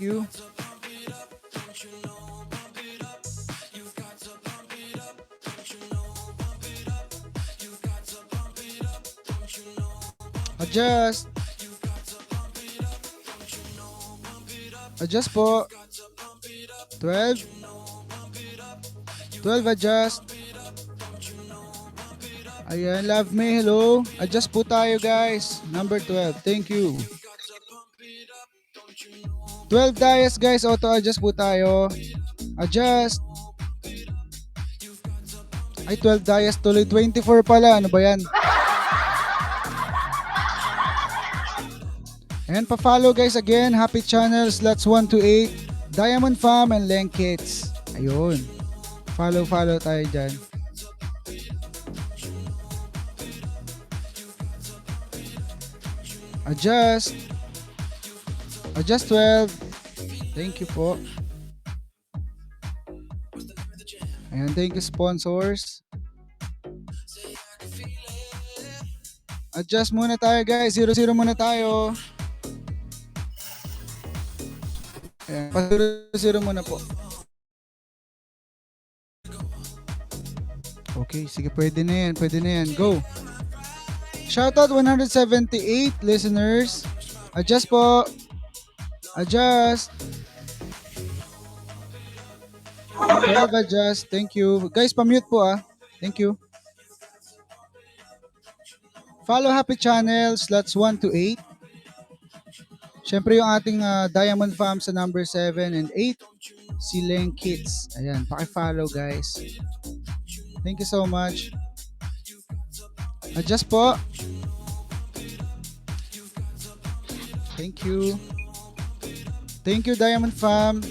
you. Adjust. Adjust po. 12. 12 adjust. Ayan, love me, hello. Adjust po tayo guys. Number 12, thank you. 12 dias guys, auto adjust po tayo. Adjust. Ay, 12 dias tuloy. 24 pala, ano ba yan? And pa-follow guys again, Happy Channel, slots 1 to 8, Diamond Farm and Leng Kids. Ayun. Follow tayo dyan. Adjust. Adjust 12. Thank you po. Ayan, thank you sponsors. Adjust muna tayo guys, 0-0 muna tayo. Ayan, pa-0-0 muna po. Okay, sige, pwede na yan, go. Shoutout 178 listeners. Adjust po. Adjust. 12 adjust, thank you. Guys, pa-mute po thank you. Follow Happy Channel, slots 1 to 8. Siyempre yung ating Diamond Farm sa number 7 and 8. Si Leng Kids. Ayan, paki-follow guys. Thank you so much. Adjust po. Thank you. Thank you Diamond Farm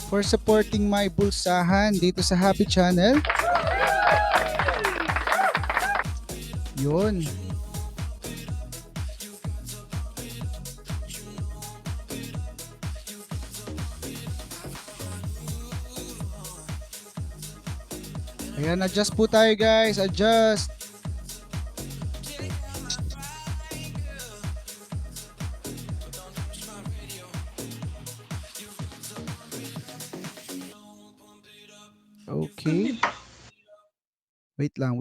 for supporting my bulsahan dito sa Happy Channel. Yun. Ayan, adjust po tayo guys. Adjust. Okay. Wait lang.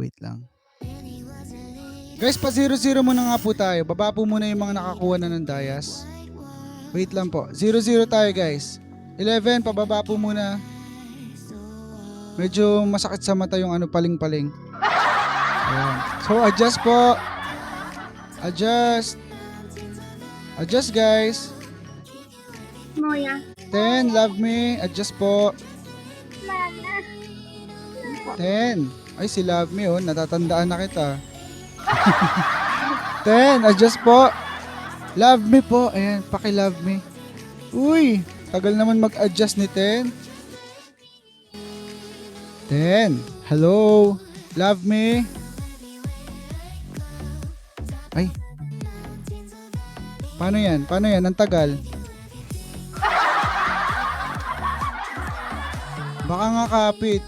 Guys, pa 0-0 muna nga po tayo. Baba po muna yung mga nakakuha na ng Dias. Wait lang po. 0-0 tayo guys. 11, pababa po muna. Medyo masakit sa mata yung paling-paling. Ayan. So, adjust po. Adjust. Adjust guys. Moya. 10, love me. Adjust po. 10. Ay, si love me natatandaan na kita. 10, adjust po. Love me po. Ayan, paki-love me. Uy, tagal naman mag-adjust ni 10. 10. Hello. Love me. Ay. Paano yan? Ang tagal. Baka nga kapit.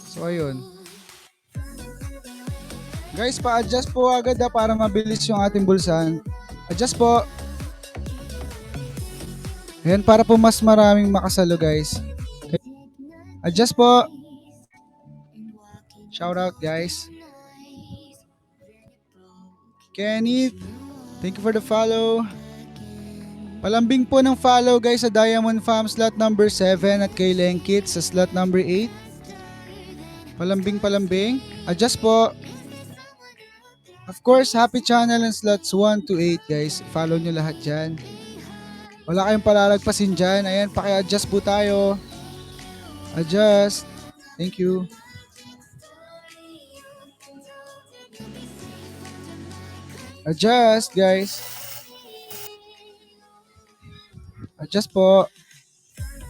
So, ayun. Guys, pa-adjust po agad para mabilis yung ating bulsan. Adjust po. Ayan, para po mas maraming makasalo guys. Okay. Adjust po. Shout out guys. Kenneth, thank you for the follow. Palambing po ng follow guys sa Diamond Farm slot number 7 at kay Leng Kids sa slot number 8. Palambing. Adjust po. Of course, Happy Channel and slots 1 to 8 guys. Follow nyo lahat dyan. Wala kayong palalagpasin dyan. Ayan, paki-adjust po tayo. Adjust. Thank you. Adjust guys. Adjust po.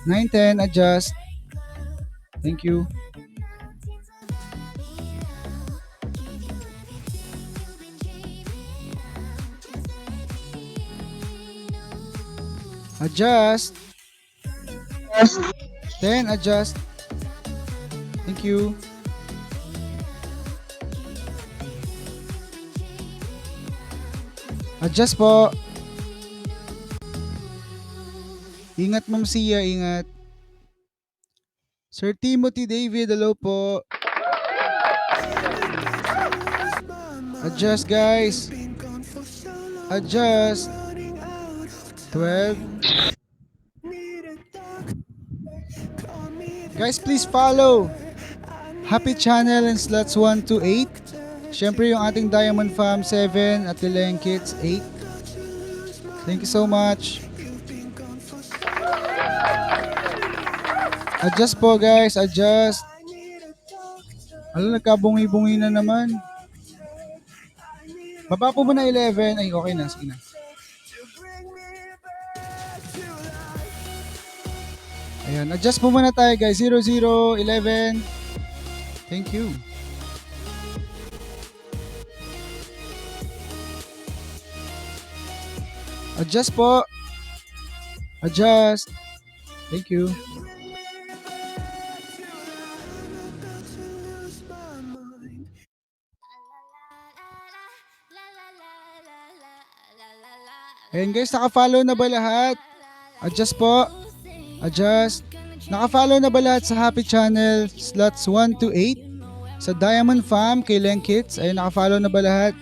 9-10, adjust. Thank you. Adjust. 10, adjust. Thank you. Adjust po. Ingat Ma'am Sia, ingat. Sir Timothy David, hello po. Adjust guys. Adjust. 12. Guys, please follow Happy Channel and Slots 1 to 8. Siyempre yung ating Diamond Fam 7 at the Leng Kids 8. Thank you so much. Adjust po guys, adjust. Alam, nagkabungi-bungi na naman. Baba po muna 11. Ay, okay na. Sige na. Ayan, adjust po muna tayo guys. 00, 11. Thank you. Adjust po. Adjust. Thank you. Ayan guys, naka-follow na ba lahat? Adjust po. Adjust. Naka-follow na ba lahat sa Happy Channel Slots 1 to 8? Sa Diamond Fam kay Leng Kids? Ayun, naka-follow na ba lahat?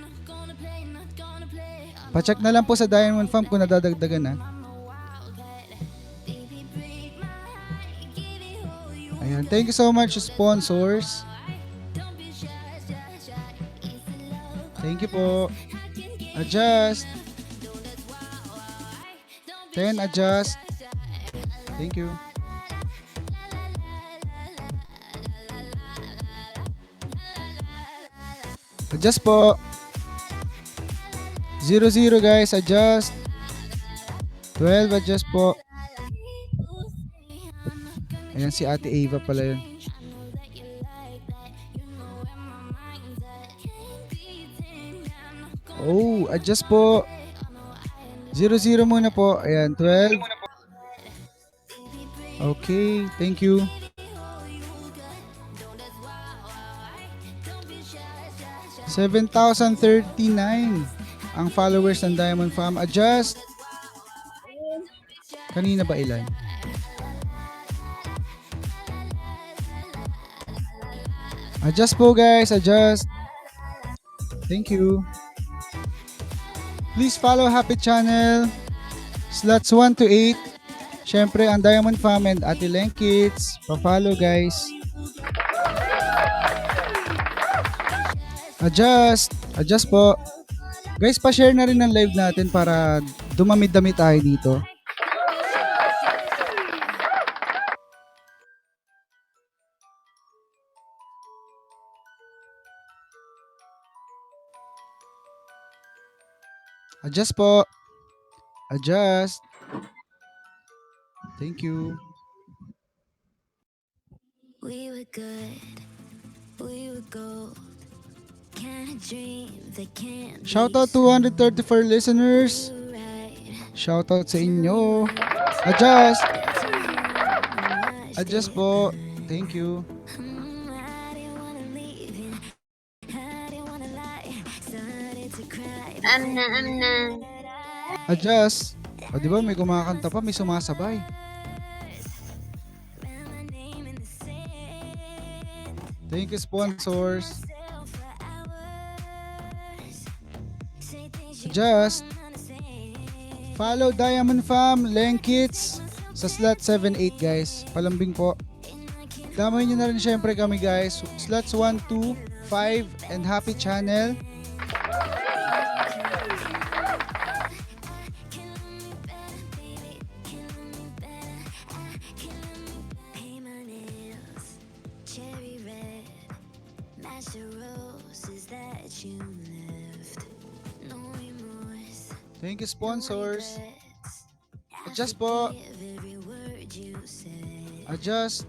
Pa-check na lang po sa Diamond Fam kung nadadagdagan na. Ayan, thank you so much sponsors. Thank you po. Adjust. 10, adjust. Thank you. Adjust po. 00 guys, adjust. 12, adjust po. Ayan si Ate Ava pala yun. Oh, adjust po. 00 muna po. Ayan, 12. Okay, thank you. $7,039 ang followers ng Diamond Fam. Adjust. Kanina ba ilan? Adjust po guys, adjust. Thank you. Please follow Happy Channel Slots 1 to 8. Syempre ang Diamond Fam and Ate Leng Kids. Pa-follow guys. Adjust. Adjust po. Guys, pa-share na rin ng live natin para dumami-dami tayo dito. Adjust po. Adjust. Thank you. We were good. We were gold. Can't dream that can't be Shoutout 234 listeners. right. Shoutout sa inyo. Adjust. Adjust po. Thank you. I didn't wanna leave you. I didn't wanna lie. Started to cry. Adjust. O diba may kumakanta pa, may sumasabay. Ran my name in the sand. Thank you sponsors. Myself for hours. Say things you Adjust. don't understand. Follow Diamond Fam, Leng Kids sa slot 7-8 guys. Palambing po. Damay nyo na rin syempre kami guys. Slots 1, 2, 5 and Happy Channel. Paint my nails cherry red. Match the roses that you left. No remorse. Thank you sponsors. regrets. Adjust po. Give every word you said. Adjust.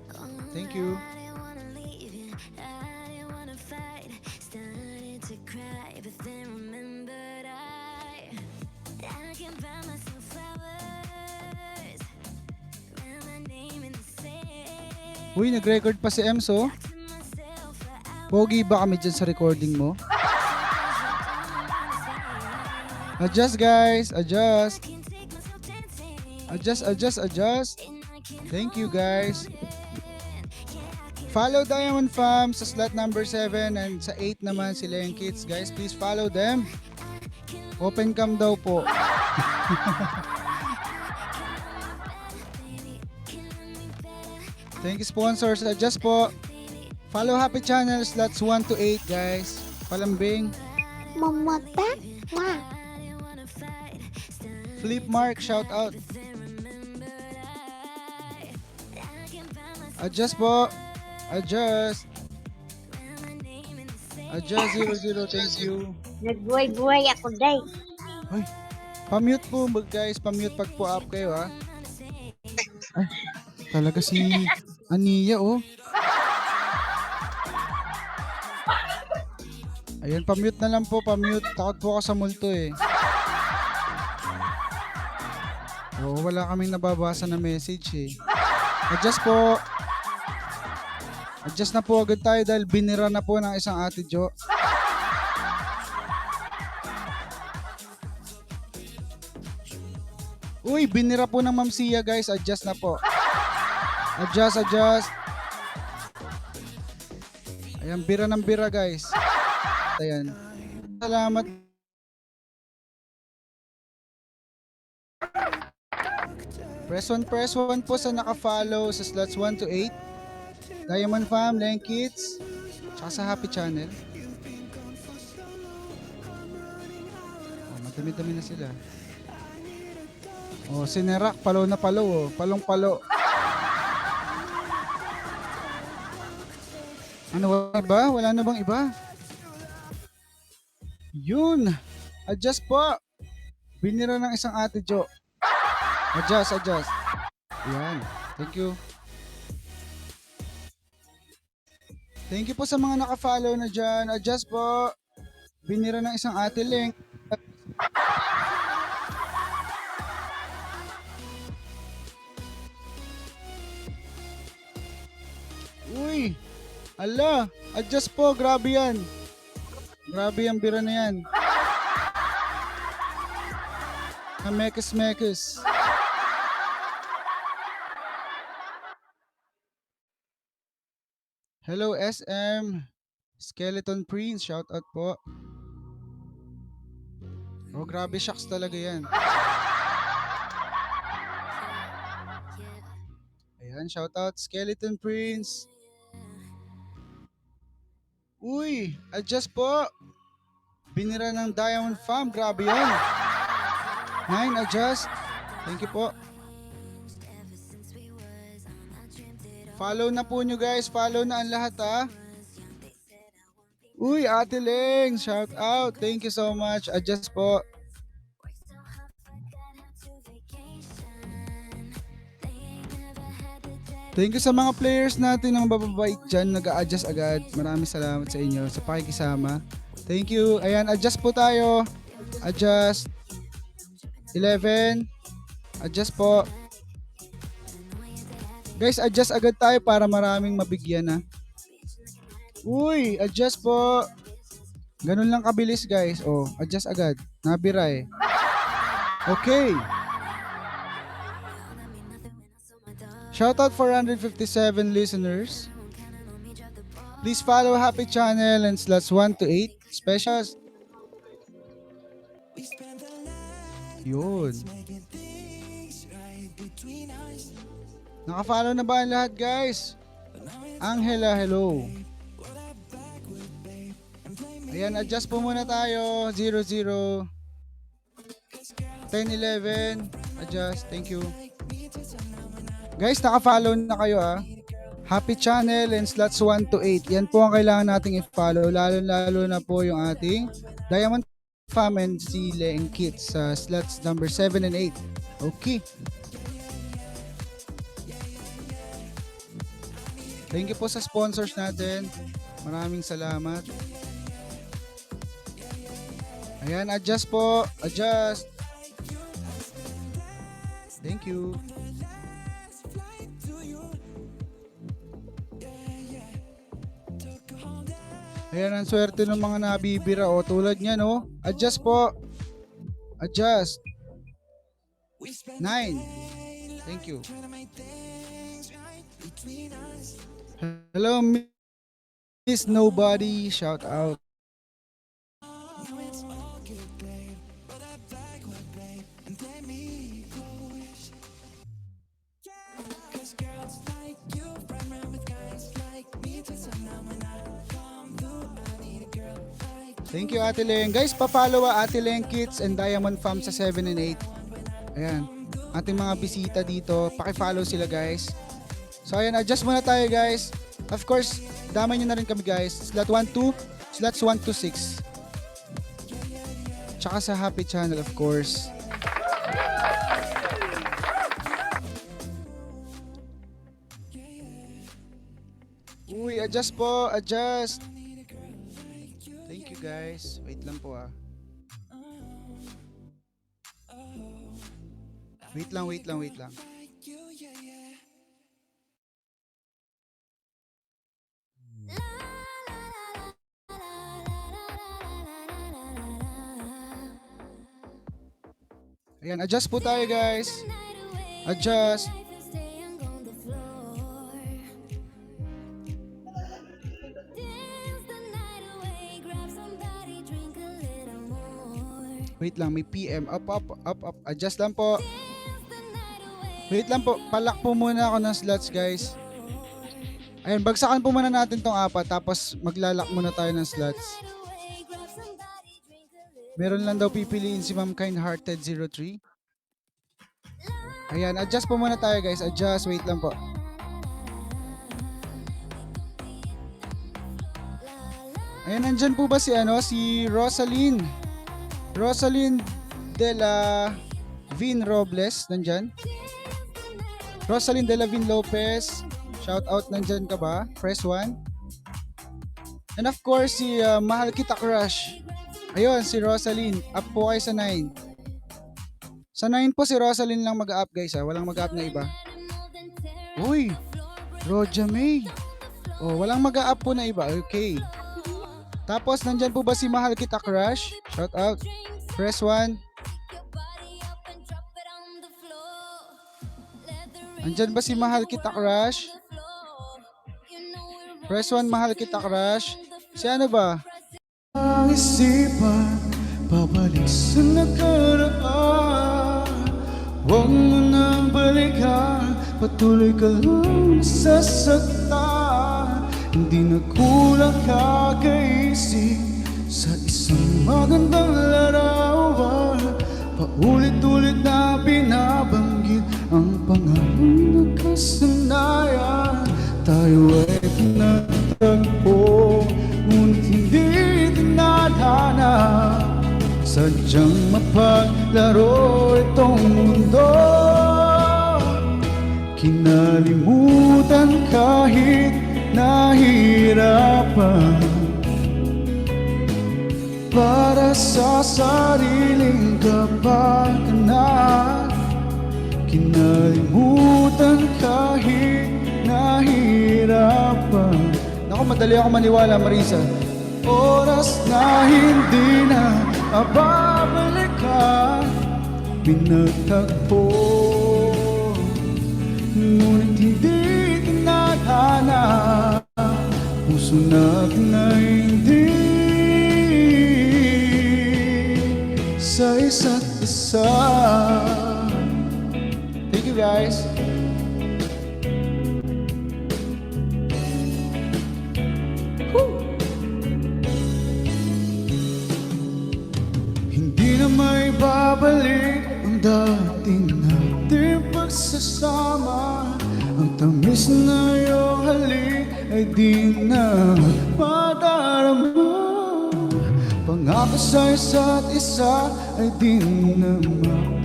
Thank you. I didn't wanna leave you. I didn't wanna fight. Started to cry, but then remembered I can buy myself flowers. Ran my name in the sand. Uy, nag-record pa si Emso. To myself for hours. Pogi ba kami dyan sa recording mo? Adjust guys. Adjust. Can take myself dancing. Adjust. Thank you guys. Follow Diamond Fam sa slot number 7 and sa 8 naman sila yung kids. Guys, please follow them. Open cam daw po. Thank you sponsors. Adjust po. Follow Happy Channel slots 1 to 8 guys. Palambing. Mamata. Wah. Flip Mark, shout out. Adjust po. Adjust 00, thank you. Nagbuhay-buhay ako, day. Ay, pamute po guys, pamute pag po up kayo ha. Ay, talaga si Ania oh. Ayan, pamute na lang po, pamute. Takot po ako sa multo eh. Oo, wala kaming nababasa na message eh. Adjust po. Adjust na po agad tayo dahil binira na po ng isang Ate Jo. Uy, binira po ng Ma'am Sia guys. Adjust na po. Adjust. Ayan, bira ng bira guys. Ayan. Salamat. Press 1 po sa naka-follow sa slots 1 to 8. Diamond Fam, Lang Kids, tsaka sa Happy Channel. Oh, madami-dami na sila. Oh, si Nerak, palo na palo oh. Palong-palo. Ano ba? Wala na bang iba? Yun! Adjust po! Binira ng isang Ate Jo. Adjust. Ayan. Thank you. Thank you po sa mga naka-follow na dyan. Adjust po. Binira ng isang Ate Link. Uy! Ala! Adjust po. Grabe yan. Grabe yung bira na yan. Mekes. Hello SM. Skeleton Prince. Shout out po. Oh, grabe shocks talaga yan. Ayan, shout out Skeleton Prince. Uy, adjust po. Binira ng Diamond Fam. Grabe yan. 9, adjust. Thank you po. Follow na po nyo guys. Follow na ang lahat ha. Uy, Ate Leng. Shout out. Thank you so much. Adjust po. Thank you sa mga players natin ng mababait dyan. Nag-a-adjust agad. Maraming salamat sa inyo sa pakikisama. Thank you. Ayan, adjust po tayo. Adjust. 11. Adjust po. Guys, adjust agad tayo para maraming mabigyan ha. Uy, adjust po. Ganun lang kabilis guys. Oh, adjust agad. Nabira eh. Okay. Shoutout 457 listeners. Please follow Happy Channel and slots 1 to 8. Specials. Yun. Naka-follow na ba ang lahat guys? Angela, hello. Ayan, adjust po muna tayo. 00. 10, 11. Adjust, thank you. Guys, naka-follow na kayo ah. Happy Channel and slots 1 to 8. Yan po ang kailangan nating i-follow. Lalo na po yung ating Diamond Fam and si Leng Kids sa slots number 7 and 8. Okay. Thank you po sa sponsors natin. Maraming salamat. Ayan, adjust po. Adjust. Thank you. Ayan ang swerte ng mga nabibira. O, tulad niyan, o. Adjust po. Adjust. 9. Thank you. Hello, Miss Nobody. Shout out. Thank you, Ate Leng. Guys, pa-follow Ate Leng Kids and Diamond Fam sa 7 and 8. Ayan. Ating mga bisita dito. Paki-follow sila, guys. So, ayan. Adjust muna tayo, guys. Of course, damay nyo na rin kami, guys. Slot 1 to, slots 1 to 6. Tsaka sa Happy Channel, of course. Uy, adjust po. Adjust. Thank you, guys. Wait lang po, ah. Wait lang, wait lang, wait lang. Ayan, adjust po tayo, guys. Adjust. Wait lang, may PM. Up, up, up, up. Adjust lang po. Wait lang po. Palak po muna ako ng slots, guys. Ayan, bagsakan po muna natin tong 4. Tapos maglalak muna tayo ng slots. Meron lang daw pipiliin si Ma'am Kindhearted 03. Ayan, adjust po muna tayo, guys. Adjust. Wait lang po. Ayan, nandyan po ba si Rosaline? Rosaline de la Vin Robles, nandyan? Rosaline de la Vin Lopez, shout out, nandyan ka ba? Press 1. And of course, si Mahal Kita Crush. Ayun, si Rosaline. Up po kayo sa 9. Sa 9 po si Rosaline lang mag-up, guys. Walang mag-up na iba. Uy, Roja May. Oh, walang mag-up po na iba. Okay. Tapos, nandyan po ba si Mahal Kita Crush? Shout out. Press 1. Nandyan ba si Mahal Kita Crush? Press 1, Mahal Kita Crush. Si ano ba? Ang isipan, babalik sa nakaraan. Huwag mo nang balikan, patuloy ka lang sasaktan. Hindi na kulang kakaisip sa isang magandang larawan. Paulit-ulit na binabanggit ang pangalan ng kasanayan. Tayo ay pinatagpo, ngunit hindi tinadhana. Sadyang mapaglaro itong mundo. Kinalimutan kahit nahihirapan, para sa sariling kapakanan. Kinalimutan kahit nahihirapan. Naku, madali ako maniwala, Marisa. Oras na hindi na mababalikan, pinagtagpo, ngunit hindi tinadhana. Puso natin na hindi sa isa't isa. Thank you, guys. Hindi na may babalik ang dating nating pagsasama. Ang tamis na iyong halik ay di na madarama. Pangako sa isa't isa ay di na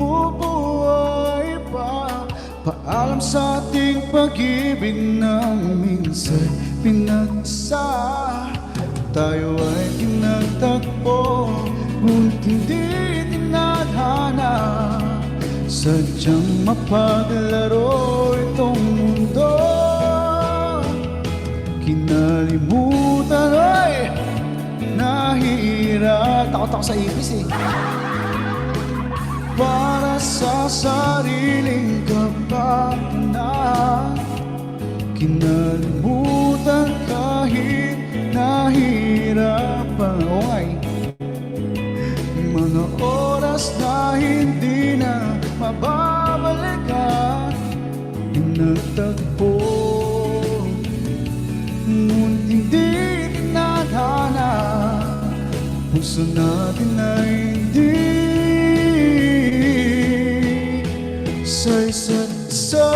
mabubuhay pa. Paalam sa ating pag-ibig na minsan pinagsa. Tayo ay pinagtagpo, ngunit hindi tinadhana. Sadyang mapaglaro itong mundo. Kinalimutan ay nahihirap. Takot ako sa ipis eh. Para sa sariling kapakanan, kinalimutan kahit nahirapan. Okay. Mga oras na hindi na mababalikan, pinagtagpo, ngunit hindi tinadhana, puso natin ay hindi sa isa't isa.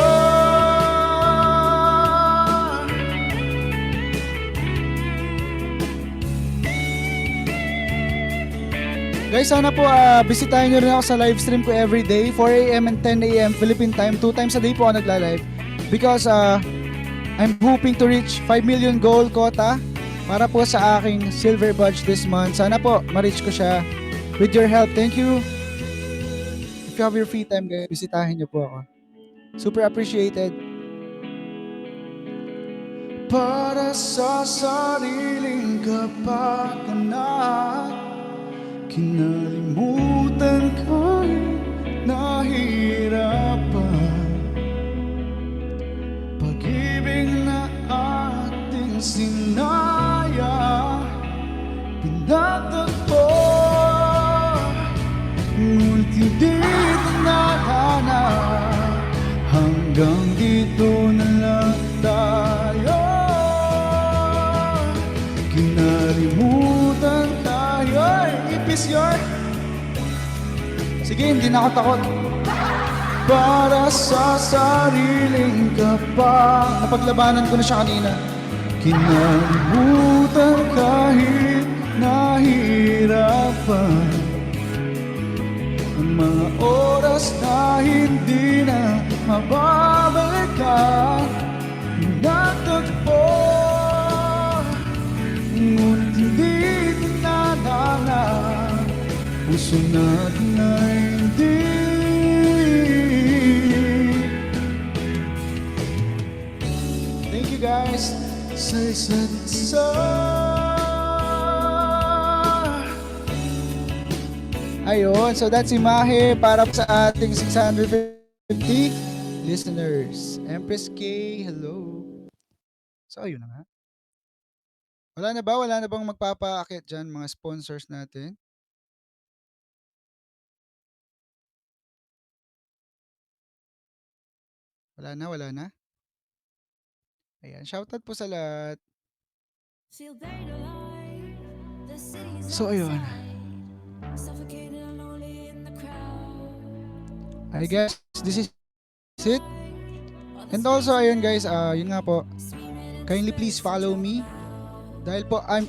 Guys, sana po bisitahin nyo rin ako sa live stream ko everyday, 4 a.m. and 10 a.m. Philippine time. 2 times a day po ako nagla-live. Because I'm hoping to reach 5 million goal quota para po sa aking silver badge this month. Sana po ma-reach ko siya with your help. Thank you. If you have your free time, guys, bisitahin nyo po ako. Super appreciated. Para sa sariling kapakanan, kinalimutan kahit nahirapan, pag-ibig na ating sinaya, pinatagpo, ngunit hindi tinadhana, hanggang dito na lang tayo, kinalimutan tayo. Ipis yun. Sige, hindi na ako takot. Para sa sariling kapakanan, napaglabanan ko na siya kanina, kinalimutan kahit nahirapan, ang mga oras na hindi na mababalikan, natagpo, ngunit hindi tinadhana, puso natin ay hindi. Thank you guys sa isa't isa. Ayun, so that's imahe para sa ating 650 listeners. Empress K, hello. So ayun na nga. Wala na ba? Wala na bang magpapaakit dyan, mga sponsors natin? Wala na, wala na. Ayan, shoutout po sa lahat. So ayun. I guess this is it. And also ayun guys, yun nga po. Kindly please follow me. Dahil po I'm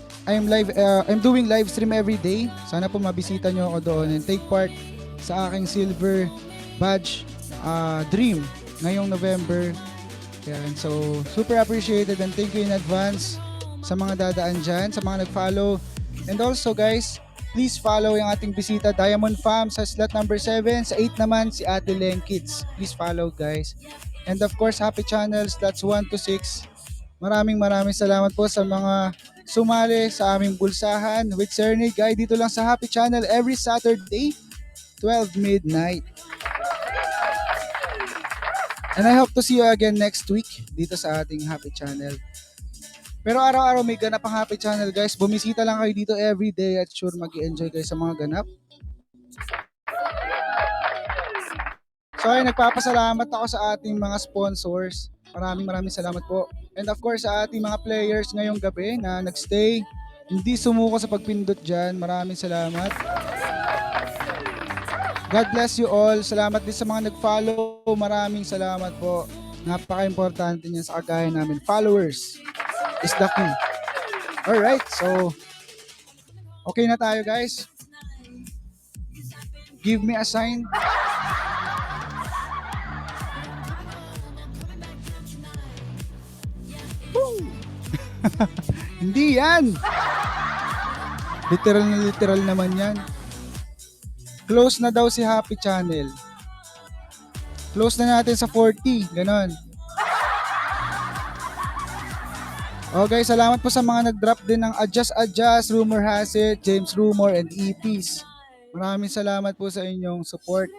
doing live stream every day. Sana po mabisita nyo ako doon and take part sa aking silver badge dream ngayong November. Yan, so super appreciated and thank you in advance sa mga dadaan dyan, sa mga nag-follow. And also guys, please follow yung ating bisita Diamond Fam sa slot number 7. Sa 8 naman si Ate Leng Kids. Please follow guys. And of course, Happy Channel slots 1 to 6. Maraming salamat po sa mga sumali sa aming bulsahan with Cerny Guy dito lang sa Happy Channel every Saturday 12 midnight. And I hope to see you again next week dito sa ating Happy Channel. Pero araw-araw may ganap ang Happy Channel guys. Bumisita lang kayo dito every day at sure mag-i-enjoy kayo sa mga ganap. So ay nagpapasalamat ako sa ating mga sponsors. Maraming salamat po. And of course sa ating mga players ngayong gabi na nagstay, hindi sumuko sa pagpindot dyan. Maraming salamat. God bless you all. Salamat din sa mga nag-follow. Maraming salamat po. Napaka-importante niyan sa kagaya namin. Followers is the key. Alright, so okay na tayo guys. Give me a sign. Hindi yan. Literal naman yan. Close na daw si Happy Channel. Close na natin sa 40. Ganon. Oh guys, salamat po sa mga nag-drop din ng Adjust, Rumor Has It, James Rumor, and EPs. Maraming salamat po sa inyong support.